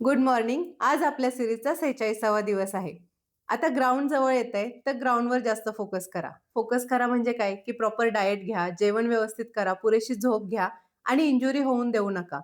Good morning. आज आपल्या सिरीजचा 46वा दिवस आहे. आता ग्राउंड जवळ येतंय, तर ग्राउंडवर जास्त फोकस करा. फोकस करा म्हणजे काय, की प्रॉपर डाएट घ्या, जेवण व्यवस्थित करा, पुरेशी झोप घ्या आणि इंजुरी होऊन देऊ नका.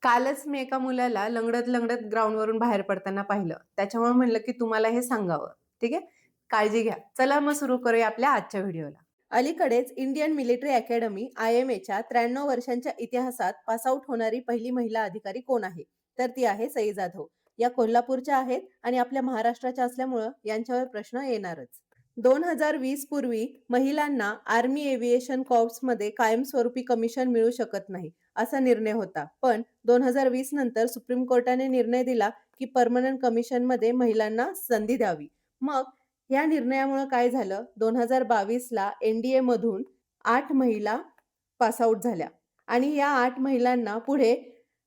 कालच मी एका मुलाला लंगडत-लंगडत ग्राउंडवरून बाहेर पडताना पाहिलं. त्याच्यामुळे म्हणलं, की तुम्हाला हे सांगावं. ठीक आहे? काळजी घ्या. चला मग सुरू करूया आपल्या आजच्या व्हिडिओला. अलीकडेच इंडियन मिलिटरी अकॅडमी IMAच्या 93 वर्षांच्या इतिहासात पास आउट होणारी पहिली महिला अधिकारी कोण आहे? तर ती आहे सई जाधव. या कोल्हापूरच्या आहेत आणि आपल्या महाराष्ट्राच्या असल्यामुळं यांच्यावर प्रश्न येणारच. 2020 पूर्वी महिलांना आर्मी एव्हिएशन कॉर्प्समध्ये कायमस्वरूपी कमिशन मिळू शकत नाही, असा निर्णय होता. पण 2020 नंतर सुप्रीम कोर्टाने निर्णय दिला की पर्मनंट कमिशनमध्ये महिलांना संधी द्यावी. मग या निर्णयामुळे काय झालं? 2022ला NDA मधून 8 महिला पास आउट झाल्या आणि या 8 महिलांना पुढे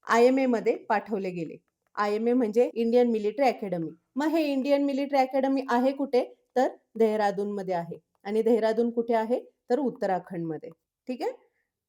IMA मध्ये पाठवले गेले. IMA म्हणजे इंडियन मिलिटरी अकॅडमी. मग हे इंडियन मिलिटरी अकॅडमी आहे कुठे? तर देहरादूनमध्ये आहे. आणि देहरादून कुठे आहे? तर उत्तराखंडमध्ये. ठीक आहे?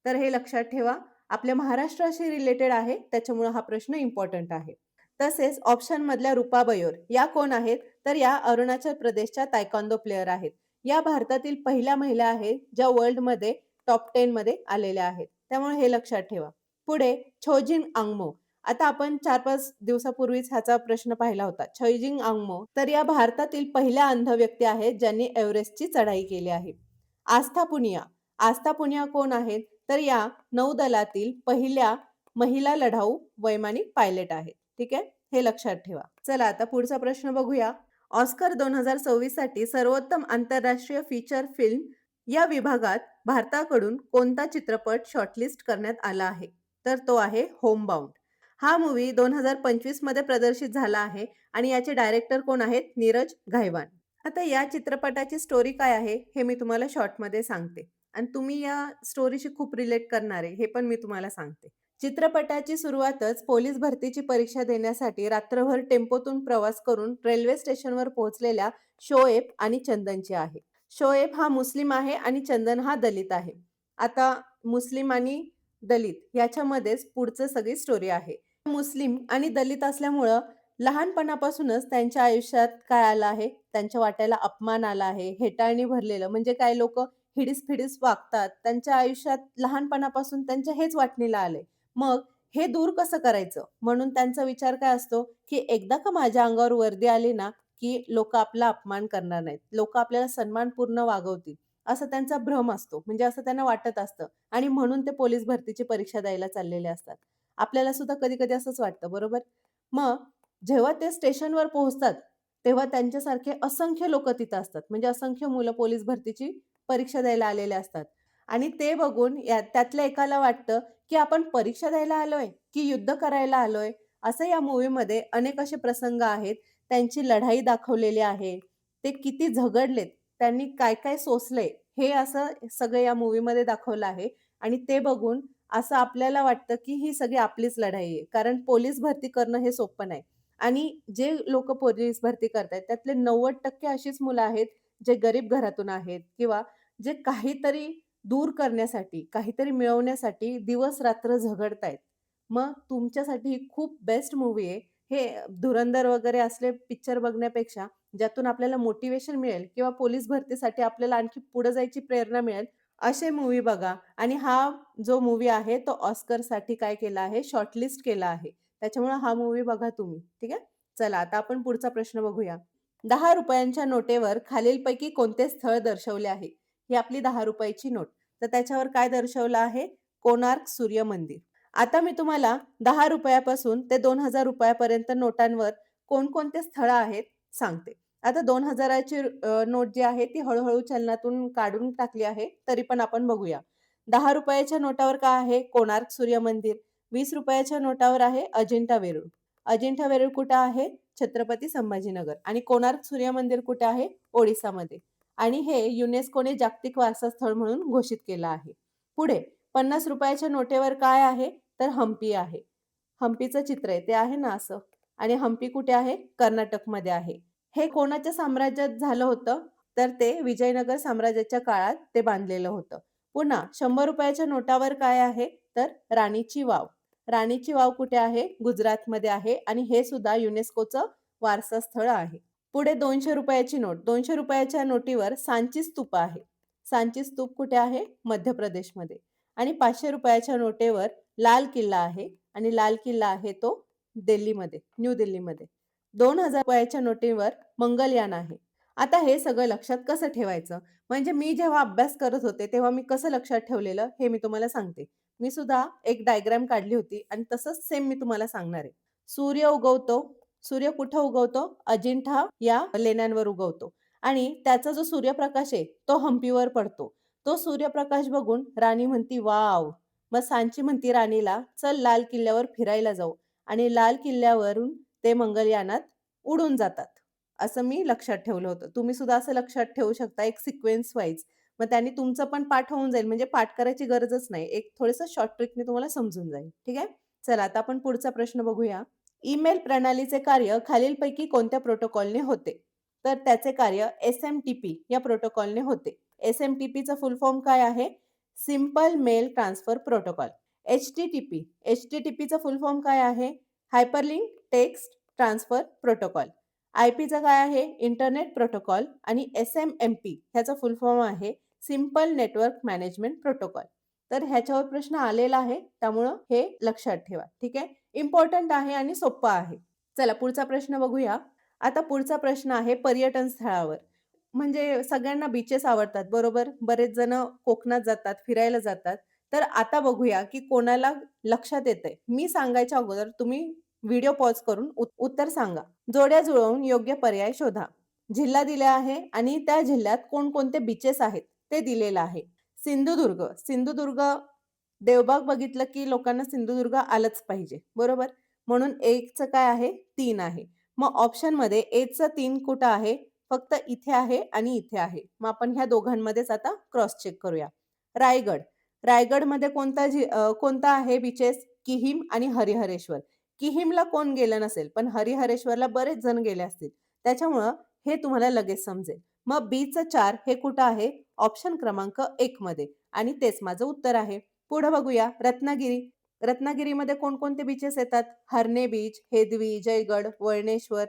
तर हे लक्षात ठेवा. आपल्या महाराष्ट्राशी रिलेटेड आहे, त्याच्यामुळे हा प्रश्न इम्पॉर्टंट आहे. तसेच ऑप्शन मधल्या रूपा बयोर या कोण आहेत? तर या अरुणाचल प्रदेशच्या तायक्वांदो प्लेयर आहेत. या भारतातील पहिल्या महिला आहेत ज्या वर्ल्डमध्ये टॉप 10 मध्ये आलेल्या आहेत. त्यामुळे हे लक्षात ठेवा. पुढे छोजिन आंगमो. आता आपण 4-5 दिवसापूर्वीच ह्याचा प्रश्न पाहिला होता. छोजिन आंगमो तर या भारतातील पहिल्या अंध व्यक्ती आहेत ज्यांनी एव्हरेस्टची चढाई केली आहे. आस्था पुनिया. आस्था पुनिया कोण आहेत? तर या नौदलातील पहिल्या महिला लढाऊ वैमानिक पायलट आहेत. ठीक आहे? हे लक्षात ठेवा. चला आता पुढचा प्रश्न बघूया. ऑस्कर 2026 साठी सर्वोत्तम आंतरराष्ट्रीय फीचर फिल्म या विभागात भारताकडून कोणता चित्रपट शॉर्टलिस्ट करण्यात आला आहे? तर तो आहे होमबाउंड. हा मूव्ही 2025 मध्ये प्रदर्शित झाला आहे आणि याचे डायरेक्टर कोण आहेत? नीरज घायवान. आता या चित्रपटाची स्टोरी काय आहे हे मी तुम्हाला शॉर्टमध्ये सांगते आणि तुम्ही या स्टोरीशी खूप रिलेट करणार आहे हे पण मी तुम्हाला सांगते. चित्रपटाची सुरुवातच पोलीस भरतीची परीक्षा देण्यासाठी रात्रभर टेम्पोतून प्रवास करून रेल्वे स्टेशनवर पोहोचलेल्या शोएब आणि चंदनची आहे. शोएब हा मुस्लिम आहे आणि चंदन हा दलित आहे. आता मुस्लिम आणि दलित याच्यामध्येच पुढचं सगळी स्टोरी आहे. मुस्लिम आणि दलित असल्यामुळं लहानपणापासूनच त्यांच्या आयुष्यात काय आलं आहे? त्यांच्या वाट्याला अपमान आला आहे, हेटाळणी भरलेलं म्हणजे काय लोकं हिडीस-फिडीस वागतात. त्यांच्या आयुष्यात लहानपणापासून त्यांच्या हेच वाटणीला आलंय. मग हे दूर कसं करायचं? म्हणून त्यांचा विचार काय असतो, की एकदा का माझ्या अंगावर वर्दी आली ना, की लोकं आपला अपमान करणार नाहीत. लोकं आपल्याला सन्मानपूर्ण वागवतील. असा त्यांचा भ्रम असतो. म्हणजे असं त्यांना वाटत असतं आणि म्हणून ते पोलीस भरतीची परीक्षा द्यायला चाललेले असतात. आपल्याला सुद्धा कधी-कधी असंच वाटतं, बरोबर? मग जेव्हा ते स्टेशनवर पोहोचतात, तेव्हा त्यांच्यासारखे असंख्य लोकं तिथं असतात. म्हणजे असंख्य मुलं पोलीस भरतीची परीक्षा द्यायला आलेले असतात. आणि ते बघून त्यातल्या एकाला वाटतं, की आपण परीक्षा द्यायला आलोय, की युद्ध करायला आलोय? असं या मूव्हीमध्ये अनेक असे प्रसंग आहेत. त्यांची लढाई दाखवलेली आहे. ते किती झगडलेत, त्यांनी काय-काय सोसलंय, हे असं सगळं या मूव्हीमध्ये दाखवलं आहे. आणि ते बघून असं आपल्याला वाटतं, की ही सगळी आपलीच लढाई आहे. कारण पोलीस भरती करणं हे सोपं नाही. आणि जे लोकं पोलीस भरती करतायत, त्यातले 90% अशीच मुलं आहेत, जे गरीब घरातून आहेत किंवा जे काहीतरी दूर करण्यासाठी, काहीतरी मिळवण्यासाठी दिवस-रात्र झगडतायत. मग तुमच्यासाठी ही खूप बेस्ट मूव्ही आहे. हे धुरंधर वगैरे असले पिक्चर बघण्यापेक्षा ज्यातून आपल्याला मोटिव्हेशन मिळेल किंवा पोलीस भरतीसाठी आपल्याला आणखी पुढे जायची प्रेरणा मिळेल, असे मूव्ही बघा. आणि हा जो मूव्ही आहे तो ऑस्करसाठी काय केला आहे, शॉर्टलिस्ट केला आहे. त्याच्यामुळे हा मूव्ही बघा तुम्ही. ठीक आहे? चला आता आपण पुढचा प्रश्न बघूया. ₹10 नोटेवर खालीलपैकी कोणते स्थळ दर्शवले आहे? ही आपली ₹10 नोट. तर त्याच्यावर काय दर्शवलं आहे? कोणार्क सूर्य मंदिर. आता मी तुम्हाला ₹10 पासून ते ₹2000 पर्यंत नोटांवर कोणकोणते स्थळं आहेत सांगते. आता 2000ची नोट जी आहे ती हळू चलनातून काढून टाकली आहे. तरी पण आपण बघूया. ₹10च्या नोटावर काय आहे? कोणार्क सूर्य मंदिर. ₹20च्या नोटावर आहे अजिंठा वेरूळ. अजिंठा वेरूळ कुठे आहे? छत्रपती संभाजीनगर. आणि कोणार्क सूर्य मंदिर कुठे आहे? ओडिसामध्ये. आणि हे युनेस्कोने जागतिक वारसा स्थळ म्हणून घोषित केलं आहे. पुढे ₹50च्या नोटेवर काय आहे? तर हम्पी आहे. हम्पीचं चित्र आहे. ते आहे ना असं. आणि हम्पी कुठे आहे? कर्नाटकमध्ये आहे. हे कोणाच्या साम्राज्यात झालं होतं? तर ते विजयनगर साम्राज्याच्या काळात ते बांधलेलं होतं. पुन्हा ₹100च्या नोटावर काय आहे? तर राणीची वाव. राणीची वाव कुठे आहे? गुजरातमध्ये आहे आणि हे सुद्धा युनेस्कोचं वारसा स्थळ आहे. पुढे 200 रुपयाची नोट. 200 रुपयाच्या नोटीवर सांची स्तूप आहे. सांची स्तूप कुठे आहे? मध्य प्रदेशमध्ये. आणि 500 रुपयाच्या नोटेवर लाल किल्ला आहे आणि लाल किल्ला आहे तो दिल्लीमध्ये, न्यू दिल्लीमध्ये. 2000 रुपयाच्या नोटीवर मंगलयान आहे. आता हे सगळं लक्षात कसं ठेवायचं? म्हणजे मी जेव्हा अभ्यास करत होते, तेव्हा मी कसं लक्षात ठेवलेलं हे मी तुम्हाला सांगते. मी सुद्धा एक डायग्राम काढली होती आणि तसंच सेम मी तुम्हाला सांगणार आहे. सूर्य उगवतो. सूर्य कुठं उगवतो? अजिंठा या लेण्यांवर उगवतो आणि त्याचा जो सूर्यप्रकाश आहे, तो हंपीवर पडतो. तो सूर्यप्रकाश बघून राणी म्हणती, "वॉव!" मग सांची म्हणती राणीला, "चल लाल किल्ल्यावर फिरायला जाऊ." आणि लाल किल्ल्यावरून ते मंगलयानात उडून जातात. असं मी लक्षात ठेवलं होतं. तुम्ही सुद्धा असं लक्षात ठेवू शकता एक सिक्वेन्स वाईज. मग त्याने तुमचं पण पाठ होऊन जाईल. म्हणजे पाठ करायची गरजच नाही. एक थोडंसं शॉर्ट ट्रिकने तुम्हाला समजून जाईल. ठीक आहे? चला आता आपण पुढचा प्रश्न बघूया. ईमेल प्रणालीचे कार्य खालीलपैकी कोणत्या प्रोटोकॉलने होते? तर त्याचे कार्य एस-एम-टी-पी या प्रोटोकॉलने होते. एस-एम-टी-पीचा फुल फॉर्म काय आहे? Simple mail transfer protocol. HTTP. एच-टी-टी-पीचा फुल फॉर्म काय आहे? Hyperlink text transfer protocol. आय-पीचा काय आहे? इंटरनेट प्रोटोकॉल आणि एस-एम-एम-पी ह्याचा फुल फॉर्म आहे सिंपल नेटवर्क मॅनेजमेंट प्रोटोकॉल. तर ह्याच्यावर प्रश्न आलेला आहे, त्यामुळं हे लक्षात ठेवा. ठीक आहे? इम्पोर्टंट आहे आणि सोप्पं आहे. चला पुढचा प्रश्न बघूया. आता पुढचा प्रश्न आहे पर्यटन स्थळावर. म्हणजे सगळ्यांना बीचेस आवडतात, बरोबर? बरेच जण कोकणात जातात, फिरायला जातात. तर आता बघूया, की कोणाला लक्षात येतंय. मी सांगायच्या अगोदर तुम्ही व्हिडिओ पॉज करून उत्तर सांगा. जोड्या जुळवून योग्य पर्याय शोधा. जिल्हा दिला आहे आणि त्या जिल्ह्यात कोणकोणते बीचेस आहेत ते दिलेलं आहे. सिंधुदुर्ग. सिंधुदुर्ग देवबाग बघितलं की लोकांना सिंधुदुर्ग आलंच पाहिजे, बरोबर? म्हणून 1चं काय आहे? 3 आहे. मग ऑप्शनमध्ये Aचं 3 कुठं आहे? फक्त इथे आहे आणि इथे आहे. मग आपण ह्या दोघांमध्येच आता क्रॉस चेक करूया. रायगड. रायगडमध्ये कोणता आहे बीचेस? किहिम आणि हरिहरेश्वर. किहिमला कोण गेलं नसेल, पण हरिहरेश्वरला बरेच जण गेले असतील. त्याच्यामुळं हे तुम्हाला लगेच समजेल. मग Bचं 4 हे कुठं आहे? ऑप्शन क्रमांक 1 मध्ये आणि तेच माझं उत्तर आहे. पुढं बघूया रत्नागिरी. रत्नागिरीमध्ये कोणकोणते बीचेस येतात? हर्णे बीच, हेदवी, जयगड, वळणेश्वर.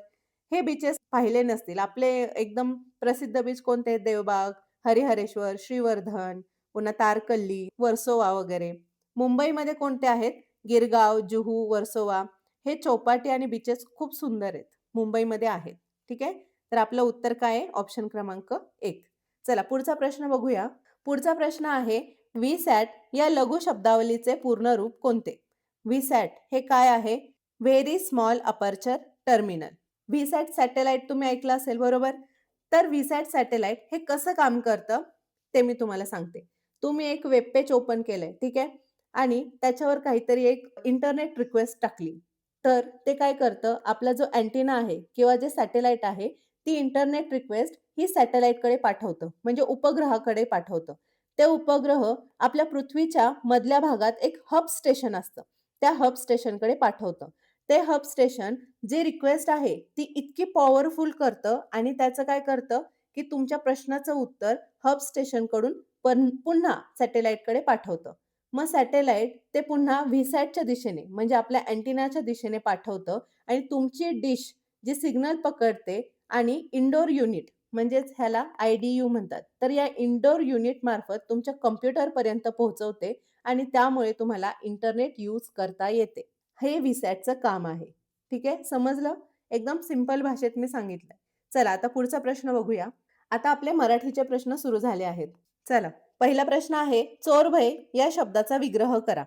हे बीचेस पाहिले नसतील. आपले एकदम प्रसिद्ध बीच कोणते आहेत? देवबाग, हरिहरेश्वर, श्रीवर्धन, पुन्हा तारकल्ली, वर्सोवा वगैरे. मुंबईमध्ये कोणते आहेत? गिरगाव, जुहू, वर्सोवा. हे चौपाटी आणि बीचेस खूप सुंदर आहेत. मुंबईमध्ये आहेत. ठीक आहे? तर आपलं उत्तर काय आहे? ऑप्शन क्रमांक 1. चला पुढचा प्रश्न बघूया. पुढचा प्रश्न आहे व्हीसॅट या लघु शब्दावलीचे पूर्ण रूप कोणते? व्हीसॅट हे काय आहे? Very small aperture terminal. VSAT satellite तुम्ही ऐकलं असेल, बरोबर? तर व्हीसॅट सॅटेलाइट हे कसं काम करतं ते मी तुम्हाला सांगते. तुम्ही एक वेब पेज ओपन केलंय, ठीक आहे? आणि त्याच्यावर काहीतरी एक इंटरनेट रिक्वेस्ट टाकली. तर ते काय करतं, आपला जो अँटेना आहे किंवा जे सॅटेलाइट आहे, ती इंटरनेट रिक्वेस्ट ही सॅटेलाइटकडे पाठवतं. म्हणजे उपग्रहाकडे पाठवतं. ते उपग्रह आपल्या पृथ्वीच्या मधल्या भागात एक हब स्टेशन असतं. त्या हब स्टेशनकडे पाठवतं. ते हब स्टेशन जे रिक्वेस्ट आहे ती इतकी पॉवरफुल करतं आणि त्याचं काय करतं, की तुमच्या प्रश्नाचं उत्तर हब स्टेशनकडून पुन्हा सॅटेलाइटकडे पाठवतं. मग सॅटेलाइट ते पुन्हा व्हीसॅटच्या दिशेने म्हणजे आपल्या अँटेनाच्या दिशेने पाठवतं आणि तुमची डिश जी सिग्नल पकडते आणि इंडोर युनिट म्हणजेच ह्याला आय-डी-यू म्हणतात. तर या इंडोर युनिट मार्फत तुमच्या कॉम्प्युटरपर्यंत पोहोचवते आणि त्यामुळे तुम्हाला इंटरनेट यूज करता येते. हे व्हीसॅटचं काम आहे. ठीक आहे? समजलं? एकदम सिंपल भाषेत मी सांगितलंय. चला आता पुढचा प्रश्न बघूया. आता आपले मराठीचे प्रश्न सुरू झाले आहेत. चला, पहिला प्रश्न आहे, चोर भय या शब्दाचा विग्रह करा.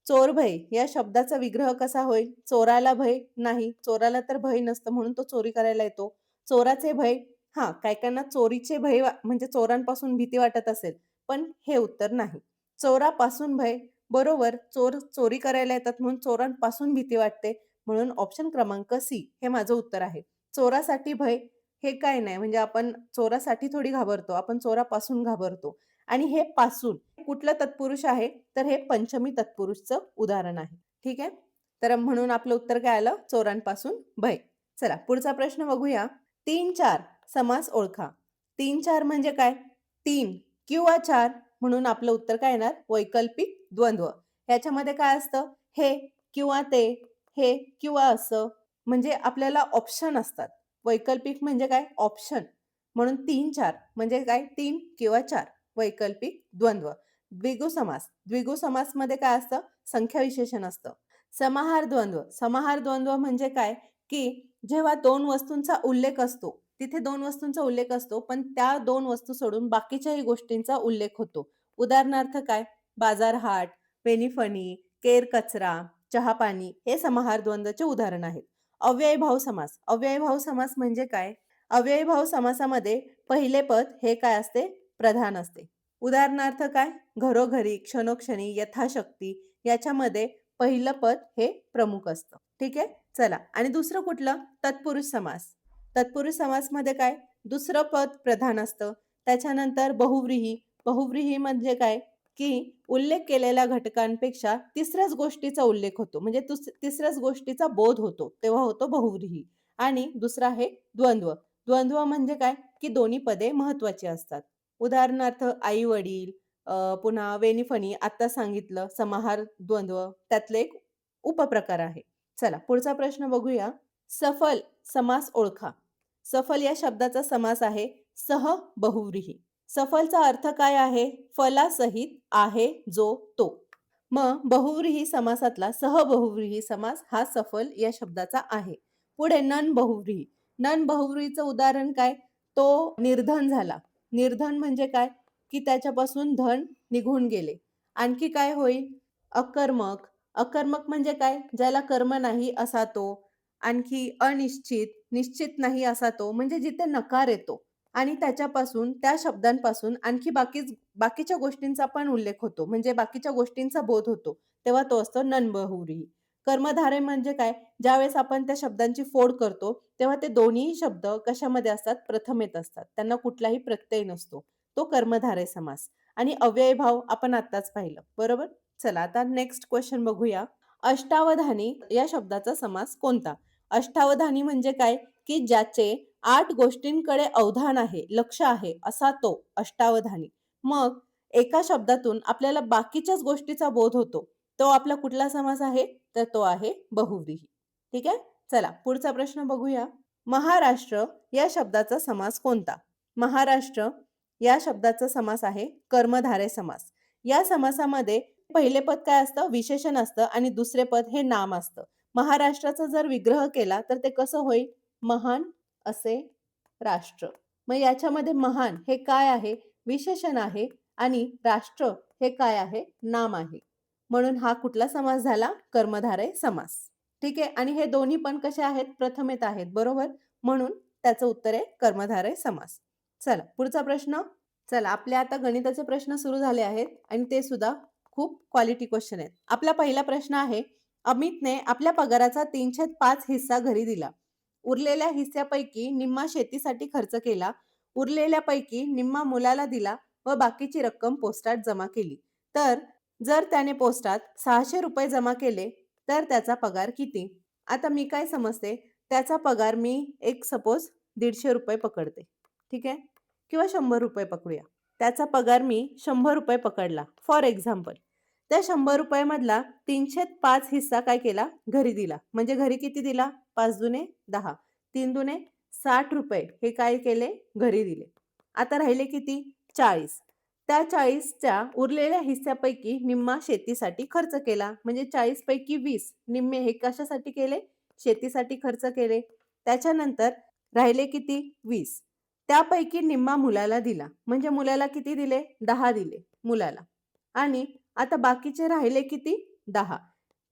चोर भय या शब्दाचा विग्रह कसा होईल? चोराला भय? नाही. चोराला तर भय नसतं म्हणून तो चोरी करायला येतो. चोराचे भय? हां, काही-काहींना चोरीचे भय म्हणजे चोरांपासून भीती वाटत असेल, पण हे उत्तर नाही. चोरापासून भय? बरोबर. चोर चोरी करायला येतात म्हणून चोरांपासून भीती वाटते. म्हणून ऑप्शन क्रमांक सी हे माझं उत्तर आहे. चोरासाठी भय हे काय नाही म्हणजे आपण चोरासाठी थोडी घाबरतो, आपण चोरापासून घाबरतो. आणि हे पासून कुठलं तत्पुरुष आहे? तर हे पंचमी तत्पुरुषचं उदाहरण आहे. ठीक आहे? तर म्हणून आपलं उत्तर काय आलं? चोरांपासून भय. चला पुढचा प्रश्न बघूया. 3-4 समास ओळखा. 3-4 म्हणजे काय? 3 किंवा 4 म्हणून आपलं उत्तर काय येणार? वैकल्पिक द्वंद्व. ह्याच्यामध्ये काय असतं? हे किंवा ते, हे किंवा असं, म्हणजे आपल्याला ऑप्शन असतात. वैकल्पिक म्हणजे काय? ऑप्शन. म्हणून 3-4 म्हणजे काय? 3 किंवा 4. वैकल्पिक द्वंद्व. द्विगु समास. द्विगु समासमध्ये काय असतं? संख्या विशेषण असतं. समाहार द्वंद्व. समाहार द्वंद्व म्हणजे काय? की जेव्हा 2 वस्तूंचा उल्लेख असतो, तिथे 2 वस्तूंचा उल्लेख असतो, पण त्या 2 वस्तू सोडून बाकीच्याही गोष्टींचा उल्लेख होतो. उदाहरणार्थ काय? बाजार-हाट, पेनी-फणी, केर-कचरा, चहा-पाणी हे समाहार द्वंद्वचे उदाहरण आहेत. अव्ययीभाव समास. अव्ययीभाव समास म्हणजे काय? अव्ययीभाव समासामध्ये पहिले पद हे काय असते? प्रधान असते. उदाहरणार्थ काय? घरोघरी, क्षणोक्षणी, यथाशक्ती याच्यामध्ये पहिलं पद हे प्रमुख असतं. ठीक आहे? चला आणि दुसरं कुठलं? तत्पुरुष समास. तत्पुरुष समासमध्ये काय? दुसरं पद प्रधान असतं. त्याच्यानंतर बहुव्रीही. बहुव्रीही म्हणजे काय? की उल्लेख केलेल्या घटकांपेक्षा तिसऱ्याच गोष्टीचा उल्लेख होतो. म्हणजे तिसऱ्याच गोष्टीचा बोध होतो. तेव्हा होतो बहुव्रीही. आणि दुसरा आहे द्वंद्व. द्वंद्व म्हणजे काय? की दोन्ही पदे महत्त्वाची असतात. उदाहरणार्थ आई-वडील, पुन्हा वेणी-फणी आत्ता सांगितलं समाहार द्वंद्व त्यातले एक उपप्रकार आहे. चला पुढचा प्रश्न बघूया. सफल समास ओळखा. सफल या शब्दाचा समास आहे सह बहुव्रीही. सफलचा अर्थ काय आहे? फलासहित आहे जो तो. मग बहुव्रीही समासातला सहबहुव्रीही समास हा सफल या शब्दाचा आहे. पुढे नन बहुव्रीही. नन बहुव्रीहीचं उदाहरण काय? तो निर्धन झाला. निर्धन म्हणजे काय? की त्याच्यापासून धन निघून गेले. आणखी काय होईल? अकर्मक. अकर्मक म्हणजे काय? ज्याला कर्म नाही असा तो. आणखी अनिश्चित, निश्चित नाही असा तो, म्हणजे जिथे नकार येतो. आणि त्याच्यापासून, त्या शब्दांपासून आणखी बाकीच्या गोष्टींचा पण उल्लेख होतो. म्हणजे बाकीच्या गोष्टींचा बोध होतो. तेव्हा तो असतो नन बहुव्रीही. कर्मधारय म्हणजे काय? ज्यावेळेस आपण त्या शब्दांची फोड करतो, तेव्हा ते दोन्हीही शब्द कशामध्ये असतात? प्रथमेत असतात. त्यांना कुठलाही प्रत्यय नसतो. तो कर्मधारय समास. आणि अव्ययीभाव आपण आत्ताच पाहिलं. बरोबर? चला आता नेक्स्ट क्वेश्चन बघूया. अष्टावधानी या शब्दाचा समास कोणता? अष्टावधानी म्हणजे काय? की ज्याचे 8 गोष्टींकडे अवधान आहे, लक्ष आहे असा तो अष्टावधानी. मग एका शब्दातून आपल्याला बाकीच्याच गोष्टीचा बोध होतो. तो आपला कुठला समास आहे? तर तो आहे बहुव्रीही. ठीक आहे? चला पुढचा प्रश्न बघूया. महाराष्ट्र या शब्दाचा समास कोणता? महाराष्ट्र या शब्दाचा समास आहे कर्मधारय समास. या समासामध्ये पहिले पद काय असतं? विशेषण असतं आणि दुसरे पद हे नाम असतं. महाराष्ट्राचा जर विग्रह केला तर ते कसं होईल? महान असे राष्ट्र. मग याच्यामध्ये महान हे काय आहे? विशेषण आहे आणि राष्ट्र हे काय आहे? नाम आहे. म्हणून हा कुठला समास झाला? कर्मधारय समास. ठीक आहे? आणि हे दोन्ही पण कसे आहेत? प्रथमेत आहेत. बरोबर? म्हणून त्याचं उत्तर आहे कर्मधारय समास. चला पुढचा प्रश्न. चला आपले आता गणिताचे प्रश्न सुरू झाले आहेत आणि ते सुद्धा खूप क्वालिटी क्वेश्चन आहेत. आपला पहिला प्रश्न आहे, अमितने आपल्या पगाराचा 3/5 हिस्सा घरी दिला. उरलेल्या हिस्स्यापैकी निम्मा शेतीसाठी खर्च केला. उरलेल्यापैकी निम्मा मुलाला दिला व बाकीची रक्कम पोस्टात जमा केली. तर जर त्याने पोस्टात ₹600 जमा केले तर त्याचा पगार किती? आता मी काय समजते, त्याचा पगार मी एक सपोज ₹150 पकडते. ठीक आहे? किंवा ₹100 पकडूया. त्याचा पगार मी ₹100 पकडला फॉर एक्झाम्पल. त्या ₹100 मधला 3/5 हिस्सा काय केला? घरी दिला. म्हणजे घरी किती दिला? 5 दुने 10, 3 दुने ₹60 हे काय केले? घरी दिले. आता राहिले किती? 40. त्या 40च्या उरलेल्या हिस्स्यापैकी निम्मा शेतीसाठी खर्च केला. म्हणजे 40 पैकी 20 निम्मे हे कशासाठी केले? शेतीसाठी खर्च केले. त्याच्यानंतर राहिले किती? 20. त्यापैकी निम्मा मुलाला दिला. म्हणजे मुलाला किती दिले? 10 दिले मुलाला. आणि आता बाकीचे राहिले किती? 10.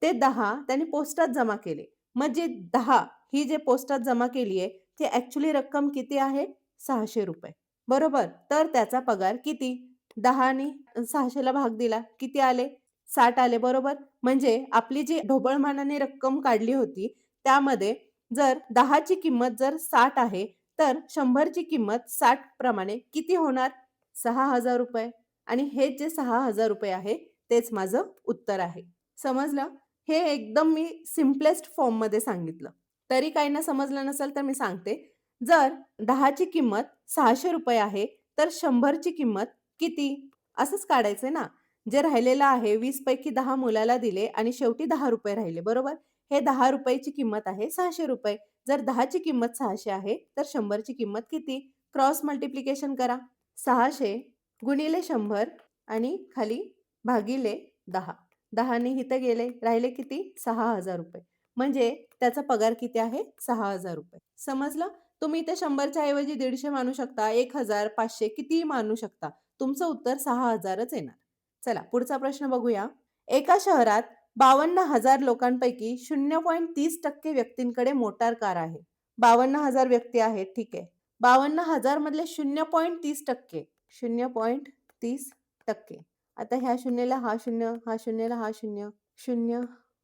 ते 10 त्यांनी पोस्टात जमा केले. मग जे 10 ही जे पोस्टात जमा केली आहे, ती ॲक्चुअली रक्कम किती आहे? ₹600. बरोबर? तर त्याचा पगार किती? 10 नी 600ला भाग दिला. किती आले? 60 आले. बरोबर? म्हणजे आपली जी ढोबळमानाने रक्कम काढली होती, त्यामध्ये जर 10 ची किंमत जर 60 आहे, तर 100 ची किंमत 60 प्रमाणे किती होणार? ₹6000. आणि हे जे ₹6000 आहे, तेच माझं उत्तर आहे. समजलं? हे एकदम मी सिम्पलेस्ट फॉर्ममध्ये सांगितलं. तरी काहींना समजलं नसेल तर मी सांगते. जर 10 ची किंमत ₹600 आहे, तर 100 ची किंमत किती? असंच काढायचंय ना. जे राहिलेलं आहे 20 पैकी 10 मुलाला दिले आणि शेवटी ₹10 राहिले, बरोबर? हे ₹10 ची किंमत आहे ₹600. जर 10 ची किंमत 600 आहे, तर 100 ची किंमत किती? क्रॉस मल्टिप्लिकेशन करा. 600 गुणिले 100 आणि खाली भागिले 10. 10 ने इथं गेले, राहिले किती? ₹6000. म्हणजे त्याचा पगार किती आहे? ₹6000. समजलं? तुम्ही इथे 100च्या ऐवजी 150 मानू शकता, 1000, 500 कितीही मानू शकता. तुमचं उत्तर 6000च येणार. चला पुढचा प्रश्न बघूया. एका शहरात 52,000 लोकांपैकी 0.30% व्यक्तींकडे मोटार कार आहे. 52,000 व्यक्ती आहेत, ठीक आहे. 52,000 मधले 0.30%, 0.30%. आता ह्या शून्याला हा शून्य, हा शून्याला हा शून्य, 0,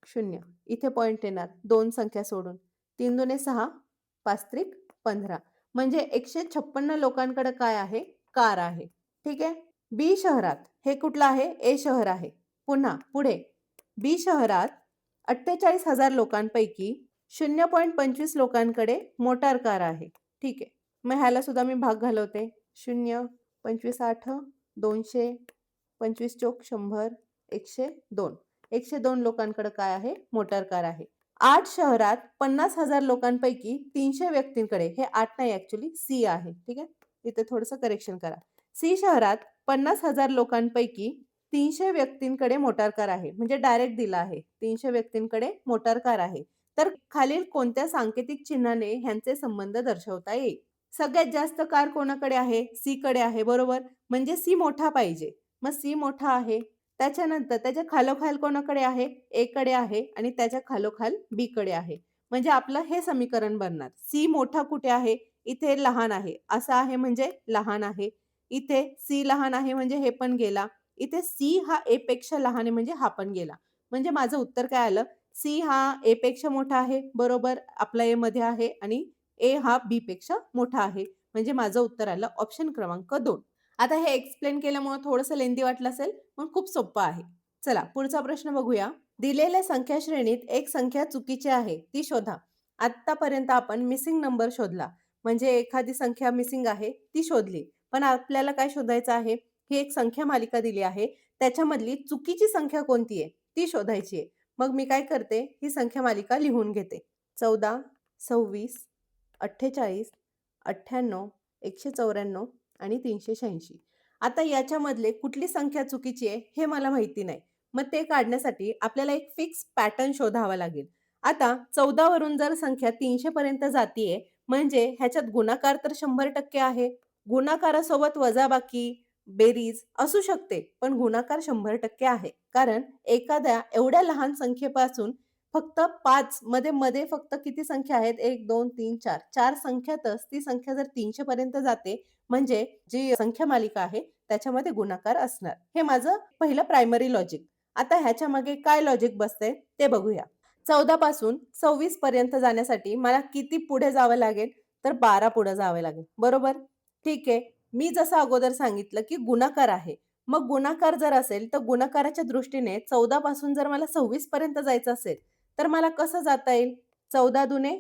0. इथे पॉइंट येणार 2 संख्या सोडून. 3 दुणे 6, 5 त्रिक 15. म्हणजे 156 लोकांकडे काय आहे? कार आहे. ठीक आहे. बी शहरात, हे कुठलं आहे? ए शहर आहे. पुन्हा पुढे बी शहरात 48,000 लोकांपैकी 0.25 लोकांकडे मोटार कार आहे. ठीक आहे. मग ह्याला सुद्धा मी भाग घालवते. 0, 25 8, 200, 25 चोक 100, 102. 102 लोकांकडे काय आहे? मोटार कार आहे. 8 शहरात 50,000 लोकांपैकी 300 व्यक्तींकडे, हे 8 नाही ॲक्चुअली सी आहे. ठीक आहे. इथे थोडंसं करेक्शन करा. सी शहरात 50,000 लोकांपैकी 300 व्यक्तींकडे मोटार कार आहे. म्हणजे डायरेक्ट दिला आहे. 300 व्यक्तींकडे मोटार कार आहे. तर खालील कोणत्या सांकेतिक चिन्हाने ह्यांचे संबंध दर्शवता येईल? सगळ्यात जास्त कार कोणाकडे आहे? सी कडे आहे, बरोबर? म्हणजे सी मोठा पाहिजे. मग सी मोठा आहे. त्याच्यानंतर त्याच्या खालोखाल कोणाकडे आहे? ए कडे आहे आणि त्याच्या खालोखाल बी कडे आहे. म्हणजे आपलं हे समीकरण बनणार. सी मोठा कुठे आहे? इथे लहान आहे. असं आहे म्हणजे लहान आहे. इथे सी लहान आहे म्हणजे हे पण गेला. इथे सी हा ए पेक्षा लहान आहे म्हणजे हा पण गेला. म्हणजे माझं उत्तर काय आलं? सी हा ए पेक्षा मोठा आहे, बरोबर? आपला ए मध्ये आहे आणि ए हा बी पेक्षा मोठा आहे. म्हणजे माझं उत्तर आलं ऑप्शन क्रमांक 2. आता हे एक्सप्लेन केल्यामुळे थोडंसं लेंदी वाटलं असेल, पण खूप सोपं आहे. चला पुढचा प्रश्न बघूया. दिलेल्या संख्या श्रेणीत एक संख्या चुकीची आहे, ती शोधा. आत्तापर्यंत आपण मिसिंग नंबर शोधला. म्हणजे एखादी संख्या मिसिंग आहे, ती शोधली. पण आपल्याला काय शोधायचं आहे? ही एक संख्या मालिका दिली आहे. त्याच्यामधली चुकीची संख्या कोणती आहे? ती शोधायची आहे. मग मी काय करते? ही संख्या मालिका लिहून घेते. 14, 26, 48, 98, 194 आणि 386. आता याच्यामधले कुठली संख्या चुकीची आहे हे मला माहिती नाही. मग ते काढण्यासाठी आपल्याला एक फिक्स पॅटर्न शोधावा लागेल. आता 14 वरून जर संख्या 300 पर्यंत जातीये, म्हणजे ह्याच्यात गुणाकार तर 100% आहे. गुणाकारासोबत वजाबाकी, बेरीज असू शकते, पण गुणाकार 100% आहे. कारण एखाद्या एवढ्या लहान संख्येपासून फक्त 5 मध्ये फक्त किती संख्या आहेत? 1, 2, 3, 4. 4 संख्यातच ती संख्या जर 300 पर्यंत जाते, म्हणजे जी संख्या मालिका आहे त्याच्यामध्ये गुणाकार असणार. हे माझं पहिलं प्रायमरी लॉजिक. आता ह्याच्या मागे काय लॉजिक बसतंय ते बघूया. 14 पासून 26 पर्यंत जाण्यासाठी मला किती पुढे जावं लागेल? तर 12 पुढे जावे लागेल. बरोबर? ठीक आहे. मी जसं अगोदर सांगितलं की गुणाकार आहे. मग गुणाकार जर असेल तर गुणाकाराच्या दृष्टीने 14 पासून जर मला 26 पर्यंत जायचं असेल, तर मला कसं जाता येईल? 14 दुने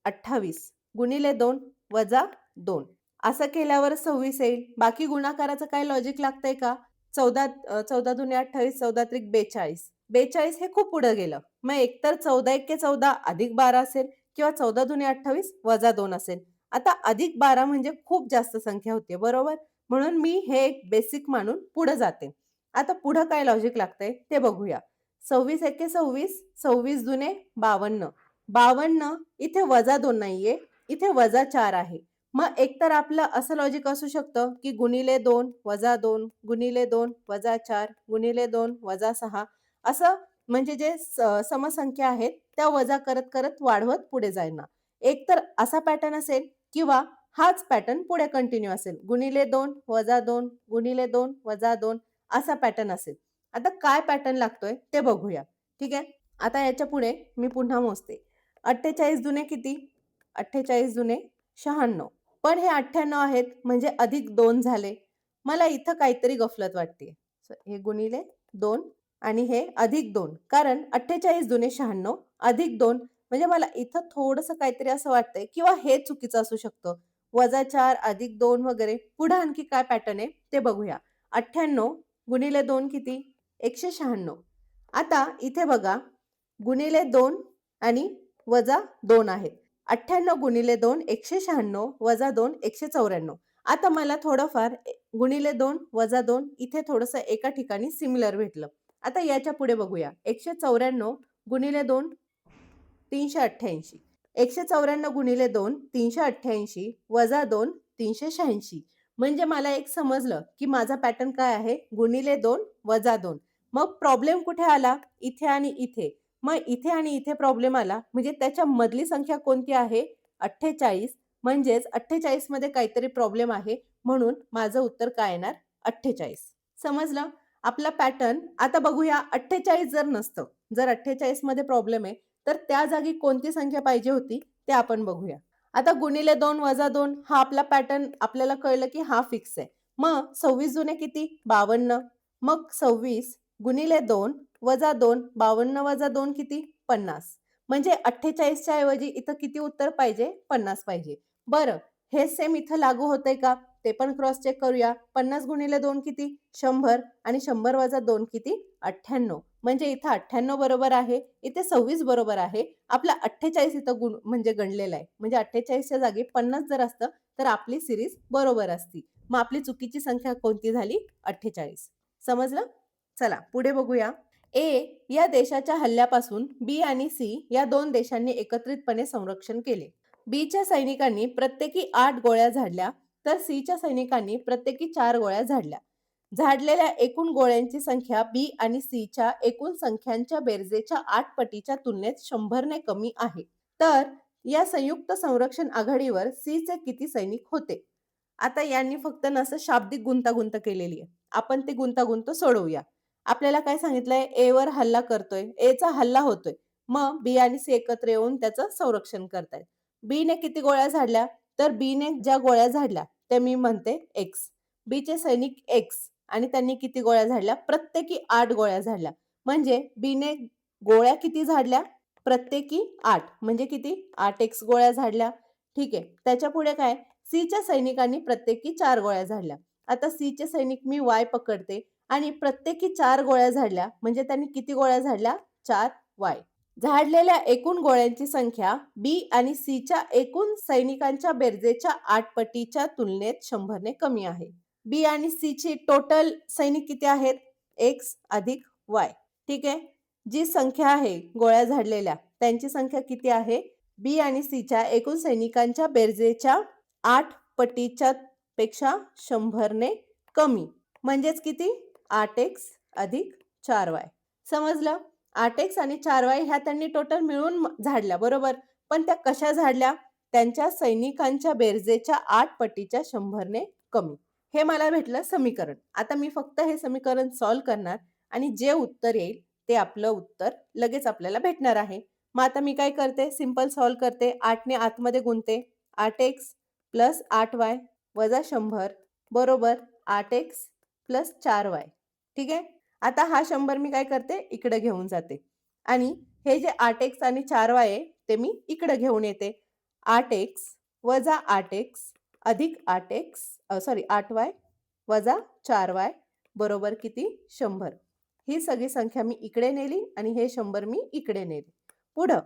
28 गुणिले 2 वजा 2. असं केल्यावर 26 येईल. बाकी गुणाकाराचं काय लॉजिक लागतंय का? 14 दुने 28, 14 त्रिक 42. 42 हे खूप पुढे गेलं. मग एकतर 14 एक्के 14 अधिक 12 असेल किंवा 14 दुने 28 वजा 2 असेल. आता अधिक 12 म्हणजे खूप जास्त संख्या होते, बरोबर? म्हणून मी हे एक बेसिक मानून पुढे जाते. आता पुढं काय लॉजिक लागतंय ते बघूया. 26 एक्के 26, 26 दुने 52. 52 इथे वजा 2 नाहीये, इथे वजा 4 आहे. मग एकतर आपलं असं लॉजिक असू शकतं, की गुणिले 2 वजा 2 गुणिले 2 वजा 4 गुणिले 2 वजा 6 असं म्हणजे जे समसंख्या आहेत त्या वजा करत करत वाढवत पुढे जाणार. एकतर असा पॅटर्न असेल किंवा हाच पॅटर्न पुढे कंटिन्यू असेल. गुणिले 2 वजा 2 गुणिले 2 वजा 2 असा पॅटर्न असेल. आता काय पॅटर्न लागतोय ते बघूया. ठीक आहे. आता याच्या पुढे मी पुन्हा मोजते. 48 दुने किती? 48 दुने 96. पण हे 98 आहेत म्हणजे अधिक 2 झाले. मला इथं काहीतरी गफलत वाटते. हे गुणिले 2 आणि हे अधिक 2. कारण 48 दुने 96 अधिक 2 म्हणजे मला इथं थोडंसं काहीतरी असं वाटतंय किंवा हे चुकीचं असू शकतं. वजा 4 अधिक 2 वगैरे. पुढे आणखी काय पॅटर्न आहे ते बघूया. 98 गुणिले 2 किती? 196. आता इथे बघा गुणिले 2 आणि वजा 2 आहेत. 98 गुणिले 2 196 वजा 2 194. आता मला थोडंफार गुणिले 2 वजा 2 इथे थोडंसं एका ठिकाणी सिमिलर भेटलं. आता याच्या पुढे बघूया. 194 गुणिले 2 388. 194 गुणिले 2 388 वजा 2 386. म्हणजे मला एक समजलं की माझा पॅटर्न काय आहे, गुणिले 2 वजा 2. मग प्रॉब्लेम कुठे आला? इथे आणि इथे. मग इथे आणि इथे प्रॉब्लेम आला म्हणजे त्याच्या मधली संख्या कोणती आहे? 48. म्हणजेच 48 मध्ये काहीतरी प्रॉब्लेम आहे, म्हणून माझं उत्तर काय येणार? 48. समजलं? आपला पॅटर्न आता बघूया. 48 जर नसतं, जर 48 मध्ये प्रॉब्लेम आहे, तर त्या जागी कोणती संख्या पाहिजे होती ते आपण बघूया. आता गुणिले 2 वजा 2 हा आपला पॅटर्न आपल्याला कळलं की हा फिक्स आहे. मग 26 जुने किती? 52. मग 26 गुणिले 2 वजा 2, 52 वजा 2 किती? 50. म्हणजे 48 च्या ऐवजी इथं किती उत्तर पाहिजे? 50 पाहिजे. बरं, हे सेम इथं लागू होतंय का? ते पण क्रॉस चेक करूया. 50 गुणिले 2 किती? 100 आणि 100 वजा 2 किती? 98. म्हणजे इथं 98 बरोबर आहे, इथे 26 बरोबर आहे. आपला 48 इथं गुण म्हणजे गणलेला आहे. म्हणजे 48 च्या जागी 50 जर असतं, तर आपली सीरीज बरोबर असती. मग आपली चुकीची संख्या कोणती झाली? 48. समजलं? चला पुढे बघूया. ए या देशाच्या हल्ल्यापासून बी आणि सी या 2 देशांनी एकत्रितपणे संरक्षण केले. बीच्या सैनिकांनी प्रत्येकी 8 गोळ्या झाडल्या, तर सीच्या सैनिकांनी प्रत्येकी 4 गोळ्या झाडल्या. झाडलेल्या एकूण गोळ्यांची संख्या बी आणि सीच्या एकूण संख्यांच्या बेरजेच्या 8 पटीच्या तुलनेत 100 ने कमी आहे. तर या संयुक्त संरक्षण आघाडीवर सीचे किती सैनिक होते? आता यांनी फक्त नसं शाब्दिक गुंतागुंत केलेली आहे. आपण ती गुंतागुंत सोडवूया. आपल्याला काय सांगितलंय? ए वर हल्ला करतोय, ए चा हल्ला होतोय. मग बी आणि सी एकत्र येऊन त्याचं संरक्षण करतायत. बी ने किती गोळ्या झाडल्या? तर बी ने ज्या गोळ्या झाडल्या त्या मी म्हणते एक्स. बी चे सैनिक एक्स आणि त्यांनी किती गोळ्या झाडल्या? प्रत्येकी 8 गोळ्या झाडल्या. म्हणजे बी ने गोळ्या किती झाडल्या? प्रत्येकी 8. म्हणजे किती? 8x गोळ्या झाडल्या. ठीक आहे. त्याच्या पुढे काय? सीच्या सैनिकांनी प्रत्येकी 4 गोळ्या झाडल्या. आता सीचे सैनिक मी वाय पकडते आणि प्रत्येकी 4 गोळ्या झाडल्या. म्हणजे त्यांनी किती गोळ्या झाडल्या? 4 वाय. झाडलेल्या एकूण गोळ्यांची संख्या बी आणि सीच्या एकूण सैनिकांच्या बेरजेच्या 8 पटीच्या तुलनेत 100 ने कमी आहे. बी आणि सीची टोटल सैनिक किती आहेत? एक्स अधिक वाय. ठीक आहे. जी संख्या आहे गोळ्या झाडलेल्या त्यांची संख्या किती आहे? बी आणि सीच्या एकूण सैनिकांच्या बेरजेच्या 8 पटीच्या पेक्षा 100 ने कमी. म्हणजेच किती? 8x अधिक 4y. समजलं? 8x आणि 4y ह्या त्यांनी टोटल मिळून झाडल्या बरोबर. पण त्या कशा झाडल्या? त्यांच्या सैनिकांच्या बेरजेच्या 8 पटीच्या 100 ने कमी. हे मला भेटलं समीकरण. आता मी फक्त हे समीकरण सॉल्व्ह करणार आणि जे उत्तर येईल ते आपलं उत्तर लगेच आपल्याला भेटणार आहे. मग आता मी काय करते? सिंपल सॉल्व्ह करते. 8 ने आतमध्ये गुणते. 8x प्लस 8y वजा 100 बरोबर 8x प्लस 4y. ठीक आहे. आता हा 100 मी काय करते? इकडे घेऊन जाते आणि हे जे 8x आणि 4y आहे ते मी इकडे घेऊन येते. 8x वजा 8x अधिक 8y वजा 4y बरोबर किती? 100. ही सगळी संख्या मी इकडे नेली आणि हे 100 मी इकडे नेले. पुढं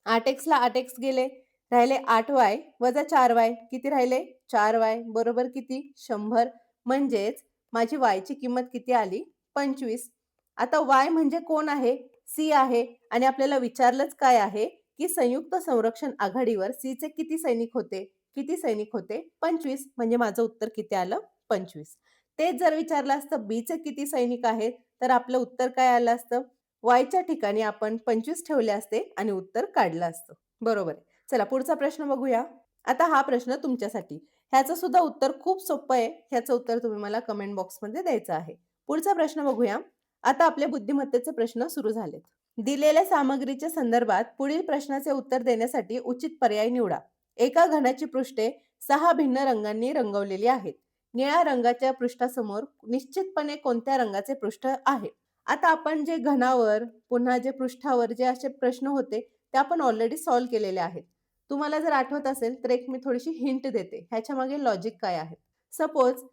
8x ला 8x गेले, राहिले 8y वजा 4y. किती राहिले? 4y बरोबर किती? 100. म्हणजेच माझी y ची किंमत किती आली? 25. आता y म्हणजे कोण आहे? सी आहे आणि आपल्याला विचारलंच काय आहे की संयुक्त संरक्षण आघाडीवर सी चे किती सैनिक होते? किती सैनिक होते? 25. म्हणजे माझं उत्तर किती आलं? 25. तेच जर विचारलं असतं बी चे किती सैनिक आहेत, तर आपलं उत्तर काय आलं असतं? वायच्या ठिकाणी आपण 25 ठेवले असते आणि उत्तर काढलं असतं. बरोबर. चला पुढचा प्रश्न बघूया. आता हा प्रश्न तुमच्यासाठी. ह्याचं सुद्धा उत्तर खूप सोपं आहे. ह्याचं उत्तर तुम्ही मला कमेंट बॉक्समध्ये द्यायचं आहे. पुढचा प्रश्न बघूया. आता आपले बुद्धिमत्तेचे प्रश्न सुरू झालेत. दिलेल्या सामग्रीच्या संदर्भात पुढील प्रश्नाचे उत्तर देण्यासाठी उचित पर्याय निवडा. एका घनाची पृष्ठे 6 भिन्न रंगांनी रंगवलेली आहेत. निळ्या रंगाच्या पृष्ठासमोर निश्चितपणे कोणत्या रंगाचे पृष्ठ आहे? आता आपण जे घनावर पुन्हा जे पृष्ठावर जे असे प्रश्न होते ते आपण ऑलरेडी सॉल्व्ह केलेले आहेत. तुम्हाला जर आठवत असेल तर एक मी थोडीशी हिंट देते. ह्याच्या मागे लॉजिक काय आहे? सपोज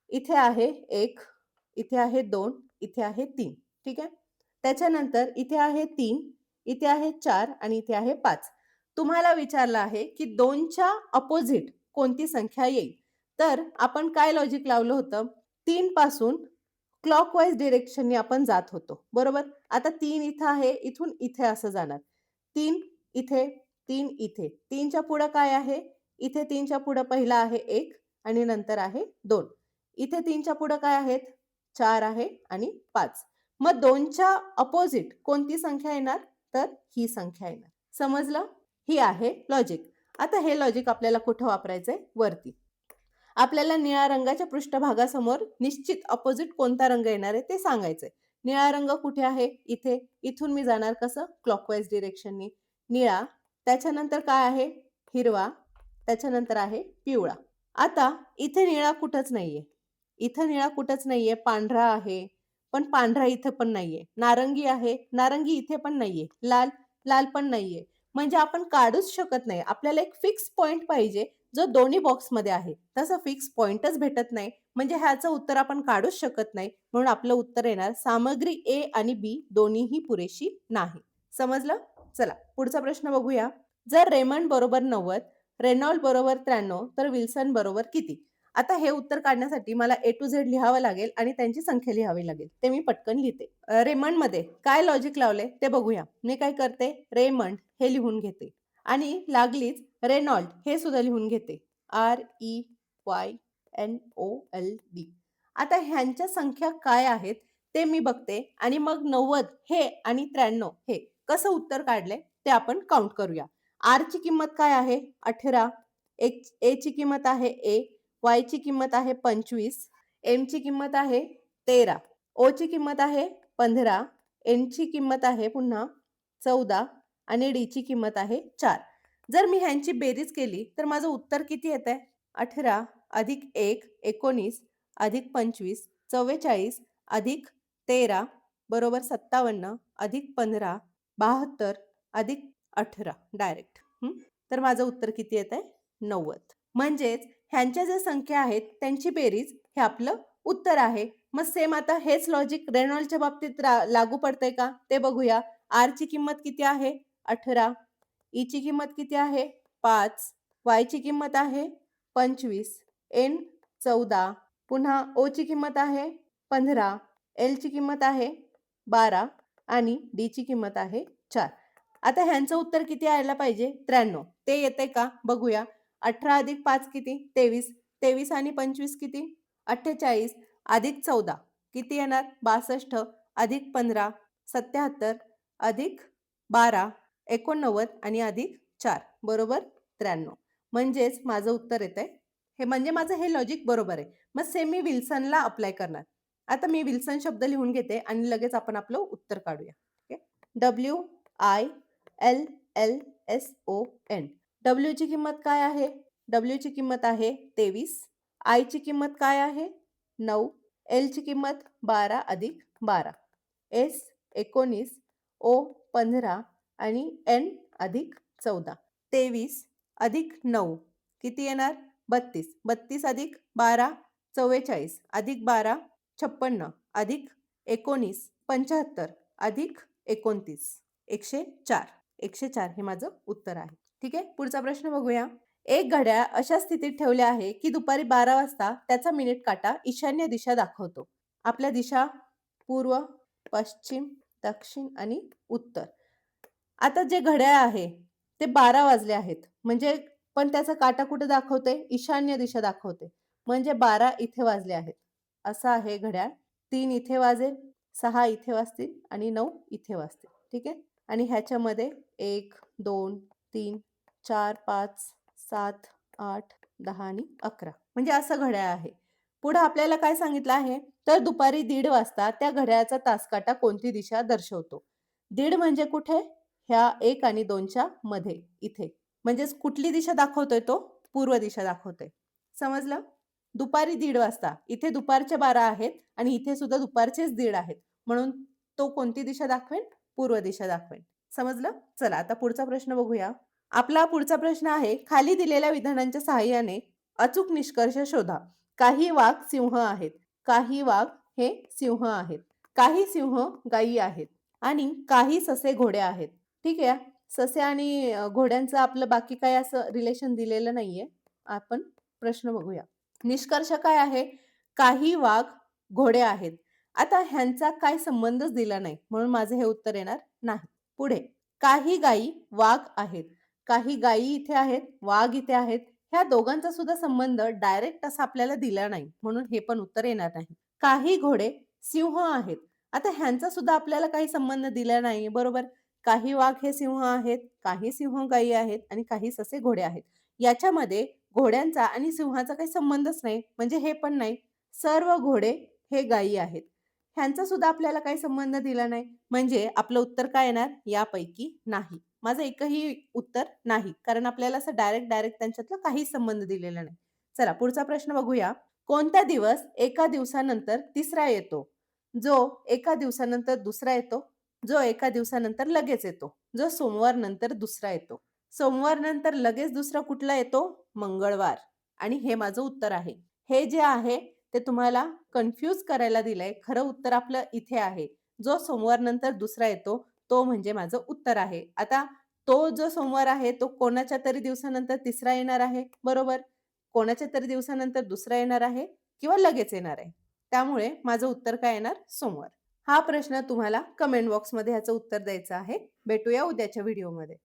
इथे आहे 1, इथे आहे 2, इथे आहे 3. ठीक आहे. त्याच्यानंतर इथे आहे 3, इथे आहे 4 आणि इथे आहे 5. तुम्हाला विचारलं आहे की 2च्या अपोझिट कोणती संख्या येईल? तर आपण काय लॉजिक लावलं होतं? 3 पासून क्लॉकवाईज डिरेक्शनने आपण जात होतो. बरोबर? आता 3 इथं आहे, इथून इथे असं जाणार. 3 इथे, 3 इथे. 3च्या पुढं काय आहे? इथे 3च्या पुढं पहिला आहे 1 आणि नंतर आहे 2. इथे 3च्या पुढं काय आहेत? 4 आहे आणि 5. मग 2च्या अपोझिट कोणती संख्या येणार? तर ही संख्या येणार. समजलं? ही आहे लॉजिक. आता हे लॉजिक आपल्याला कुठं वापरायचंय? वरती. आपल्याला निळ्या रंगाच्या पृष्ठभागासमोर निश्चित अपोझिट कोणता रंग येणार आहे ते सांगायचंय. निळा रंग कुठे आहे? इथे. इथून मी जाणार कसं? क्लॉकवाईज डिरेक्शननी. निळा, त्याच्यानंतर काय आहे? हिरवा, त्याच्यानंतर आहे पिवळा. आता इथे निळा कुठंच नाहीये. इथं निळा कुठंच नाहीये, पांढरा आहे. पण पांढरा इथं पण नाहीये. नारंगी आहे, नारंगी इथे पण नाहीये. लाल, लाल पण नाहीये. म्हणजे आपण काढूच शकत नाही. आपल्याला एक फिक्स पॉइंट पाहिजे जो दोन्ही बॉक्समध्ये आहे. तसं फिक्स पॉइंटच भेटत नाही. म्हणजे ह्याचं उत्तर आपण काढूच शकत नाही. म्हणून आपलं उत्तर येणार सामग्री ए आणि बी दोन्हीही पुरेशी नाही. समजलं? चला पुढचा प्रश्न बघूया. जर रेमंड बरोबर 90, रेनॉल्ड बरोबर 93 तर विल्सन बरोबर किती? आता हे उत्तर काढण्यासाठी मला ए टू झेड लिहावं लागेल आणि त्यांची संख्या लिहावी लागेल. ते मी पटकन लिहिते. रेमंडमध्ये काय लॉजिक लावले ते बघूया. मी काय करते? रेमंड हे लिहून घेते आणि लागलीच रेनॉल्ड हे सुद्धा लिहून घेते. REYNOLD. आता ह्यांच्या संख्या काय आहेत ते मी बघते आणि मग 90 हे आणि 93 हे कसं उत्तर काढले ते आपण काउंट करूया. R ची किंमत काय आहे? 18. A ची किंमत आहे A. Y ची किंमत आहे 25. M ची किंमत आहे 13. O ची किंमत आहे 15. N ची किंमत आहे पुन्हा 14 आणि D ची किंमत आहे 4. जर मी ह्यांची बेरीज केली तर माझं उत्तर किती येतंय? 18 अधिक 1 19 अधिक 25 44 अधिक 13 बरोबर 57 अधिक 15 72 अधिक 18 डायरेक्ट. तर माझं उत्तर किती येतंय? 90. म्हणजेच ह्यांच्या ज्या संख्या आहेत त्यांची बेरीज हे आपलं उत्तर आहे. मग सेम आता हेच लॉजिक रेनॉल्डच्या बाबतीत लागू पडतंय का ते बघूया. R ची किंमत किती आहे? 18. E ची किंमत किती आहे? 5. Y ची किंमत आहे 25. N 14. पुन्हा O ची किंमत आहे 15. L ची किंमत आहे 12 आणि D ची किंमत आहे 4. आता ह्यांचं उत्तर किती यायला पाहिजे? 93. ते येते का? बघूया. 18 अधिक 5 किती? 23. 23 आणि 25 किती? 48 अधिक 14 किती येणार? 62 अधिक 15 77 अधिक 12 89 आणि अधिक 4 बरोबर 93. म्हणजेच माझं उत्तर येतंय हे म्हणजे माझं हे लॉजिक बरोबर आहे. मग सेम मी विल्सनला अप्लाय करणार. आता मी विल्सन शब्द लिहून घेते आणि लगेच आपण आपलं उत्तर काढूया. WILLSON. W ची किंमत काय आहे? W ची किंमत आहे 23. I ची किंमत काय आहे? 9. L ची किंमत 12 अधिक 12. S 19. O 15 आणि N अधिक 14. 23 अधिक 9 किती येणार? 32. 32 अधिक 12 44 अधिक 12 56 अधिक 19 75 अधिक 29 104. 104 हे माझं उत्तर आहे. ठीक आहे. पुढचा प्रश्न बघूया. एक घड्याळ अशा स्थितीत ठेवले आहे की दुपारी 12 वाजता त्याचा मिनिट काटा ईशान्य दिशा दाखवतो. आपल्या दिशा पूर्व, पश्चिम, दक्षिण आणि उत्तर. आता जे घड्याळ आहे ते 12 वाजले आहेत. म्हणजे पण त्याचा काटा कुठे दाखवते? ईशान्य दिशा दाखवते. म्हणजे 12 इथे वाजले आहेत. असं आहे घड्याळ. 3 इथे वाजेल, 6 इथे वाजतील आणि 9 इथे वाजतील. ठीक आहे. आणि ह्याच्यामध्ये 1 2 3 4 5 7 8 10 आणि 11 म्हणजे असं घड्याळ आहे. पुढे आपल्याला काय सांगितलं आहे? तर दुपारी 1:30 वाजता त्या घड्याळाचा तासकाटा कोणती दिशा दर्शवतो? 1:30 म्हणजे कुठे? ह्या 1 आणि 2च्या मध्ये इथे. म्हणजेच कुठली दिशा दाखवतोय तो? पूर्व दिशा दाखवतोय. समजलं? दुपारी 1:30 वाजता. इथे दुपारचे 12 आहेत आणि इथे सुद्धा दुपारचेच 1:30 आहेत. म्हणून तो कोणती दिशा दाखवेल? पूर्व दिशा दाखवेल. समजलं? चला आता पुढचा प्रश्न बघूया. आपला पुढचा प्रश्न आहे, खाली दिलेल्या विधानांच्या सहाय्याने अचूक निष्कर्ष शोधा. काही वाघ सिंह आहेत. काही वाघ हे सिंह आहेत. काही सिंह गायी आहेत आणि काही ससे घोडे आहेत. ठीक आहे. ससे आणि घोड्यांचं आपलं बाकी काही असं रिलेशन दिलेलं नाहीये. आपण प्रश्न बघूया. निष्कर्ष काय आहे? काही वाघ, घोडे आहेत. आता ह्यांचा काही संबंधच दिला नाही. म्हणून माझं हे उत्तर येणार नाही. पुढे काही गायी, वाघ आहेत. काही गायी इथे आहेत, वाघ इथे आहेत. ह्या दोघांचा सुद्धा संबंध डायरेक्ट असा आपल्याला दिला नाही. म्हणून हे पण उत्तर येणार नाही. काही घोडे, सिंह आहेत. आता ह्यांचा सुद्धा आपल्याला काही संबंध दिला नाही, बरोबर? काही वाघ हे सिंह आहेत, काही सिंह गायी आहेत आणि काही ससे घोडे आहेत. याच्यामध्ये घोड्यांचा आणि सिंहाचा काही संबंधच नाही, म्हणजे हे पण नाही. सर्व घोडे हे गायी आहेत. ह्यांचा सुद्धा आपल्याला काही संबंध दिला नाही, म्हणजे आपलं उत्तर काय येणार? यापैकी नाही. माझं एकही उत्तर नाही, कारण आपल्याला असं डायरेक्ट त्यांच्यातला काहीच संबंध दिलेला नाही. चला पुढचा प्रश्न बघूया. कोणता दिवस एका दिवसानंतर तिसरा येतो? जो एका दिवसानंतर दुसरा येतो, जो एका दिवसानंतर लगेच येतो, जो सोमवार नंतर दुसरा येतो. सोमवार नंतर लगेच दुसरा कुठला येतो? मंगळवार. आणि हे माझं उत्तर आहे. हे जे आहे ते तुम्हाला कन्फ्यूज करायला दिलंय. खरं उत्तर आपलं इथे आहे. जो सोमवार नंतर दुसरा येतो, तो म्हणजे माझं उत्तर आहे. आता तो जो सोमवार आहे, तो कोणाच्या तरी दिवसानंतर तिसरा येणार आहे, बरोबर? कोणाच्या तरी दिवसानंतर दुसरा येणार आहे किंवा लगेच येणार आहे. त्यामुळे माझं उत्तर काय येणार? सोमवार. हा प्रश्न तुम्हाला कमेंट बॉक्समध्ये ह्याचं उत्तर द्यायचं आहे. भेटूया उद्याच्या व्हिडिओमध्ये.